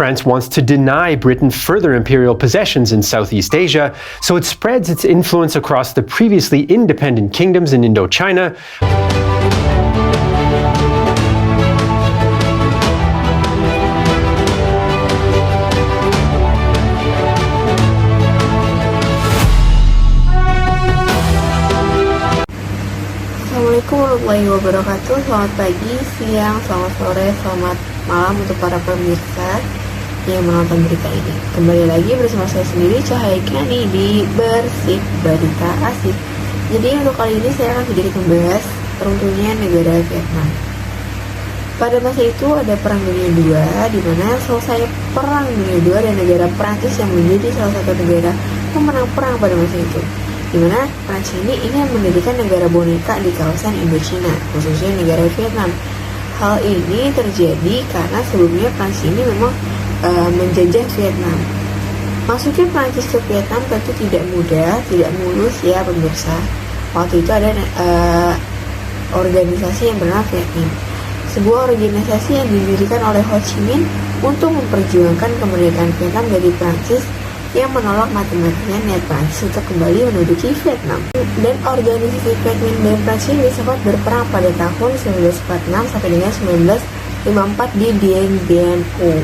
France wants to deny Britain further imperial possessions in Southeast Asia, so it spreads its influence across the previously independent kingdoms in Indochina. Assalamualaikum warahmatullahi wabarakatuh. Selamat pagi, siang, selamat sore, selamat malam untuk para pemirsa yang menonton berita ini. Kembali lagi bersama saya sendiri, Cahaya Kiani, di Bersih Berita Asik. Jadi untuk kali ini saya akan sedikit membahas runtuhnya negara Vietnam. Pada masa itu ada Perang Dunia II, di mana selesai Perang Dunia II dan negara Prancis yang menjadi salah satu negara pemenang perang pada masa itu, di mana Prancis ini ingin mendirikan negara boneka di kawasan Indochina, khususnya negara Vietnam. Hal ini terjadi karena sebelumnya Prancis ini memang menjajah Vietnam. Masuknya Prancis ke Vietnam tentu tidak mudah, tidak mulus ya pemirsa. Waktu itu ada organisasi yang bernama Vietnam, sebuah organisasi yang didirikan oleh Ho Chi Minh untuk memperjuangkan kemerdekaan Vietnam dari Prancis yang menolak mati-matian niat Prancis untuk kembali menduduki Vietnam. Dan organisasi Vietnam dan Prancis ini sempat berperang pada tahun 1946 sampai dengan 1954 di Dien Bien Phu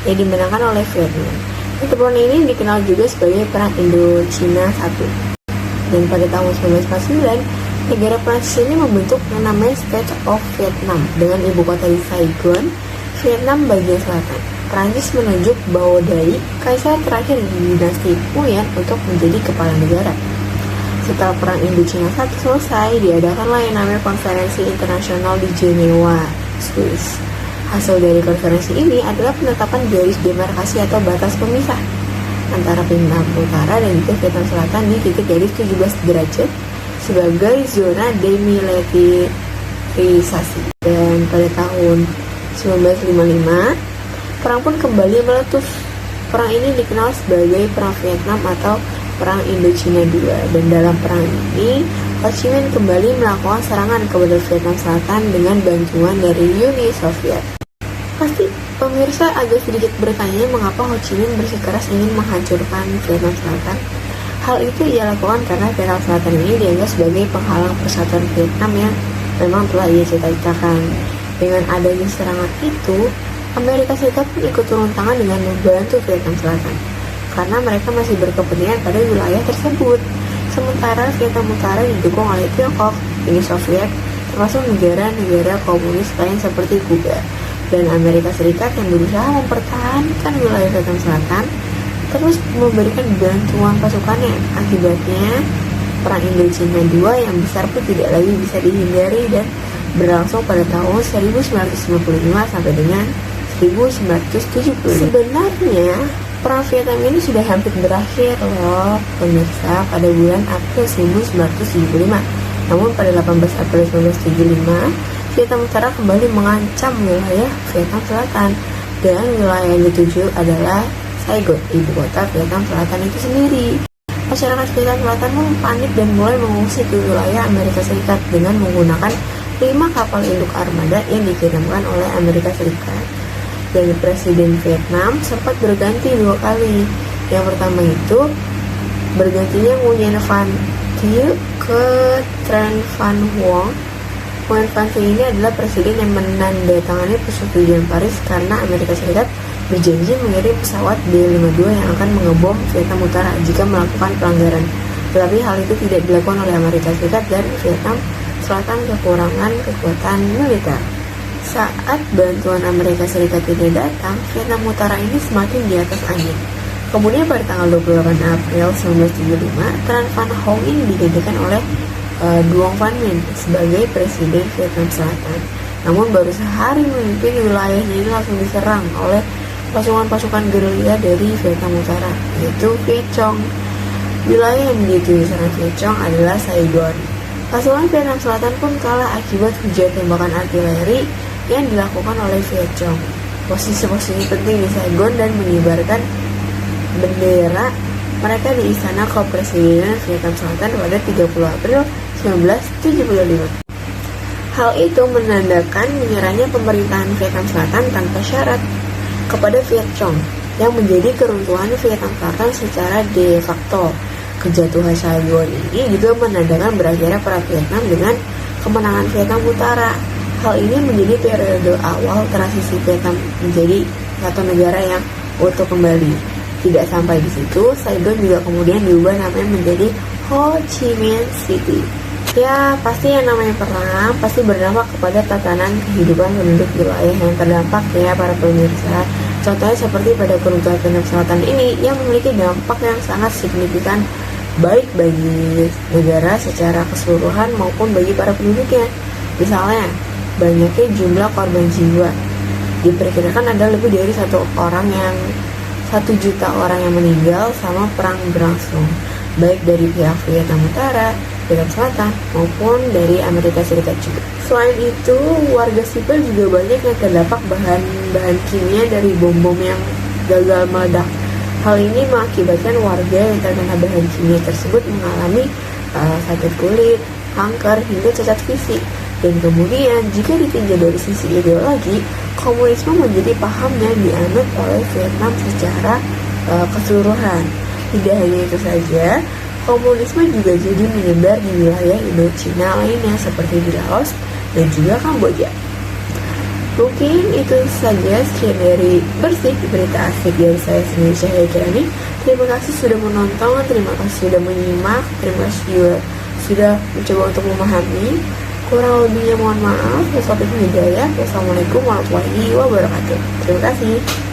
yang dimenangkan oleh Vietnam. Pertempuran ini dikenal juga sebagai Perang Indochina I. Dan pada tahun 1949, negara Prancis ini membentuk yang namanya State of Vietnam dengan ibu kota di Saigon, Vietnam bagian selatan. Prancis menunjuk Bao Dai, kaisar terakhir di dinasti Nguyen, untuk menjadi kepala negara. Setelah Perang Indochina I selesai, diadakanlah yang namanya konferensi internasional di Jenewa, Swiss. Hasil dari konferensi ini adalah penetapan garis demarkasi atau batas pemisah antara Vietnam Utara dan juga Vietnam Selatan di titik garis 17 derajat sebagai zona demilitarisasi. Dan pada tahun 1955, perang pun kembali meletus. Perang ini dikenal sebagai Perang Vietnam atau Perang Indochina II. Dan dalam perang ini, Ho Chi Minh kembali melakukan serangan kepada Vietnam Selatan dengan bantuan dari Uni Soviet. Pasti pemirsa agak sedikit bertanya mengapa Ho Chi Minh bersikeras ingin menghancurkan Vietnam Selatan. Hal itu ia lakukan karena Vietnam Selatan ini dianggap sebagai penghalang persatuan Vietnam yang memang telah ia cita-citakan. Dengan adanya serangan itu, Amerika Serikat pun ikut turun tangan dengan membantu Vietnam Selatan karena mereka masih berkepentingan pada wilayah tersebut. Sementara Vietnam Utara didukung oleh Tiongkok, Uni Soviet, termasuk negara-negara komunis lain seperti Kuba. Dan Amerika Serikat yang berusaha mempertahankan wilayah Vietnam Selatan terus memberikan bantuan pasukannya. Akibatnya Perang Indochina II yang besar pun tidak lagi bisa dihindari dan berlangsung pada tahun 1955 sampai dengan 1970. Sebenarnya Perang Vietnam ini sudah hampir berakhir loh pemirsa pada bulan April 1975. Namun pada 18 April 1975, Vietnam Utara kembali mengancam wilayah Vietnam Selatan dan wilayah yang dituju adalah Saigon, ibu kota Vietnam Selatan itu sendiri. Masyarakat Vietnam Selatan pun panik dan mulai mengungsi ke wilayah Amerika Serikat dengan menggunakan 5 kapal induk armada yang dikirimkan oleh Amerika Serikat. Dan Presiden Vietnam sempat berganti 2 kali. Yang pertama itu bergantinya Nguyen Van Thieu ke Tran Van Huong. Nguyen Van Thieu ini adalah presiden yang menandatangani persetujuan Paris karena Amerika Serikat berjanji mengirim pesawat B-52 yang akan mengebom Vietnam Utara jika melakukan pelanggaran. Tetapi hal itu tidak dilakukan oleh Amerika Serikat dan Vietnam Selatan kekurangan kekuatan militer. Saat bantuan Amerika Serikat tidak datang, Vietnam Utara ini semakin di atas angin. Kemudian pada tanggal 28 April 1975, Tran Van Huong ini digantikan oleh Duong Van Minh sebagai Presiden Vietnam Selatan. Namun baru sehari memimpin wilayahnya ini langsung diserang oleh pasukan-pasukan gerilya dari Vietnam Utara, yaitu Viet Cong. Wilayah yang menjadi diserang Viet Cong adalah Saigon. Pasukan Vietnam Selatan pun kalah akibat hujan tembakan artileri yang dilakukan oleh Viet Cong. Posisi-posisi penting di Saigon dan mengibarkan bendera mereka di Istana Kepresidenan Vietnam Selatan pada 30 April 1975. Hal itu menandakan menyerahnya pemerintahan Vietnam Selatan tanpa syarat. kepada Viet Cong yang menjadi keruntuhan Vietnam Selatan secara de facto. Kejatuhan Saigon ini juga menandakan berakhirnya Perang Vietnam dengan kemenangan Vietnam Utara. Hal ini menjadi periode awal transisi Vietnam menjadi satu negara yang utuh kembali. Tidak sampai di situ, Saigon juga kemudian diubah namanya menjadi Ho Chi Minh City. Ya, pasti yang namanya perang pasti berdampak kepada tatanan kehidupan penduduk wilayah yang terdampak ya para pemirsa. Contohnya seperti pada keruntuhan Vietnam Selatan ini yang memiliki dampak yang sangat signifikan baik bagi negara secara keseluruhan maupun bagi para penduduknya. Misalnya, banyaknya jumlah korban jiwa. Diperkirakan ada lebih dari 1 juta orang yang meninggal sama perang berlangsung, baik dari pihak Vietnam Utara, Vietnam Selatan, maupun dari Amerika Serikat juga. Selain itu, warga sipil juga banyak yang terdampak bahan-bahan kimia dari bom-bom yang gagal meledak. Hal ini mengakibatkan warga yang terkena bahan kimia tersebut mengalami sakit kulit, kanker, hingga cacat fisik. Dan kemudian, jika ditinjau dari sisi ideologi, komunisme menjadi paham yang dianut oleh Vietnam secara keseluruhan. Tidak hanya itu saja, komunisme juga jadi menyebar di wilayah Indochina lainnya seperti di Laos dan juga Kamboja. Mungkin itu saja sekian dari Bersih, berita asik dari saya sendiri Cahaya Kirani. Terima kasih sudah menonton, terima kasih sudah menyimak, terima kasih juga sudah mencoba untuk memahami. Kurang lebihnya mohon maaf. Wassalamualaikum warahmatullahi wabarakatuh. Terima kasih.